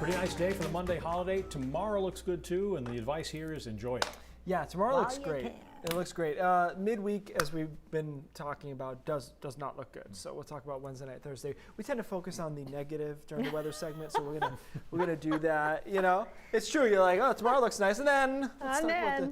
Pretty nice day for the Monday holiday. Tomorrow looks good too, and the advice here is enjoy it. Yeah, tomorrow looks great. It looks great. Midweek, as we've been talking about, does not look good. So we'll talk about Wednesday night, Thursday. We tend to focus on the negative during the weather segment, so we're gonna do that. You know, it's true. You're like, oh, tomorrow looks nice, and then let's talk about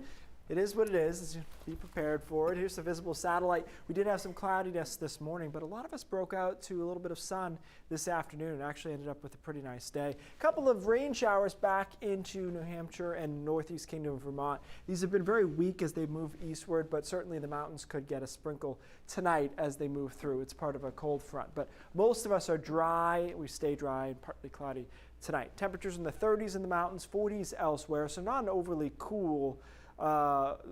it is what it is. Be prepared for it. Here's the visible satellite. We did have some cloudiness this morning, but a lot of us broke out to a little bit of sun this afternoon and actually ended up with a pretty nice day. A couple of rain showers back into New Hampshire and northeast Kingdom of Vermont. These have been very weak as they move eastward, but certainly the mountains could get a sprinkle tonight as they move through. It's part of a cold front, but most of us are dry. We stay dry and partly cloudy tonight. Temperatures in the 30s in the mountains, 40s elsewhere, so not an overly cool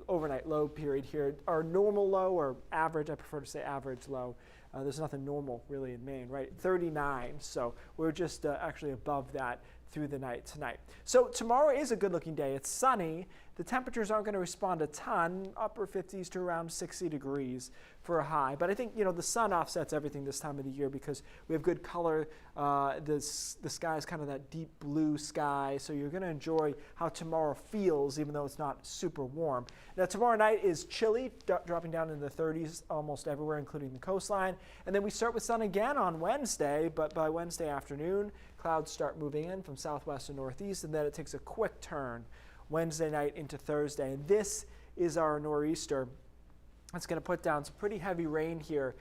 overnight low period here. Our normal low, or average, I prefer to say average low. There's nothing normal really in Maine, right? 39, so we're just actually above that through the night tonight. So tomorrow is a good looking day. It's sunny. The temperatures aren't going to respond a ton, upper 50s to around 60 degrees for a high. But I think, you know, the sun offsets everything this time of the year because we have good color. The sky is kind of that deep blue sky. So you're going to enjoy how tomorrow feels, even though it's not super warm. Now tomorrow night is chilly, dropping down into the 30s almost everywhere, including the coastline. And then we start with sun again on Wednesday, but by Wednesday afternoon, clouds start moving in from southwest to northeast, and then it takes a quick turn Wednesday night into Thursday. And this is our nor'easter. It's going to put down some pretty heavy rain here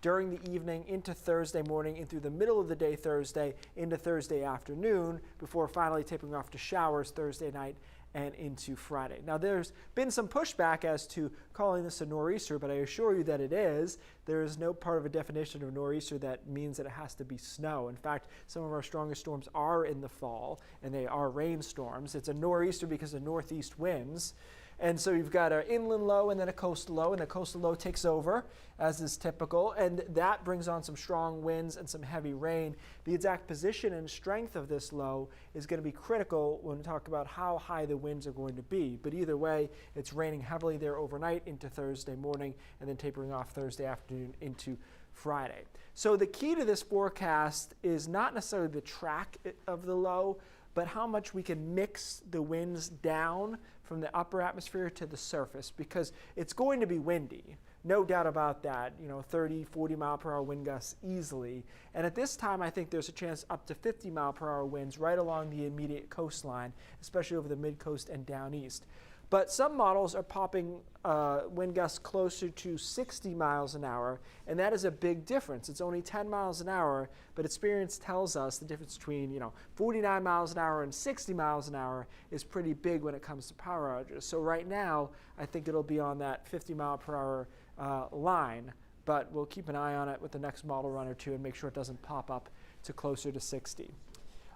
during the evening into Thursday morning and through the middle of the day Thursday into Thursday afternoon before finally tapering off to showers Thursday night and into Friday. Now there's been some pushback as to calling this a nor'easter, but I assure you that it is. There is no part of a definition of nor'easter that means that it has to be snow. In fact, some of our strongest storms are in the fall, and they are rainstorms. It's a nor'easter because of northeast winds. And so you've got an inland low and then a coastal low, and the coastal low takes over, as is typical, and that brings on some strong winds and some heavy rain. The exact position and strength of this low is going to be critical when we talk about how high the winds are going to be. But either way, it's raining heavily there overnight into Thursday morning and then tapering off Thursday afternoon into Friday. So the key to this forecast is not necessarily the track of the low, but how much we can mix the winds down from the upper atmosphere to the surface, because it's going to be windy. No doubt about that, you know, 30, 40 mile per hour wind gusts easily. And at this time, I think there's a chance up to 50 mile per hour winds right along the immediate coastline, especially over the mid-coast and down east. But some models are popping wind gusts closer to 60 miles an hour, and that is a big difference. It's only 10 miles an hour, but experience tells us the difference between, you know, 49 miles an hour and 60 miles an hour is pretty big when it comes to power outages. So right now, I think it'll be on that 50 mile per hour line, but we'll keep an eye on it with the next model run or two and make sure it doesn't pop up to closer to 60.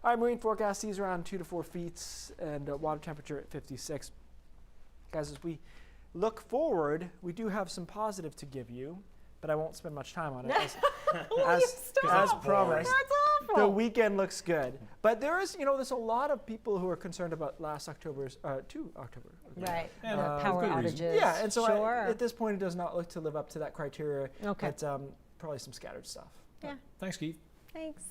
All right, marine forecast sees around 2 to 4 feet and water temperature at 56. Guys, as we look forward, we do have some positive to give you, but I won't spend much time on it. As promised, the weekend looks good. But there is, you know, there's a lot of people who are concerned about last October's, 2 October. Okay. Right, power outages. Yeah, and so sure. at this point, it does not look to live up to that criteria. Okay. But probably some scattered stuff. Yeah. Thanks, Keith. Thanks.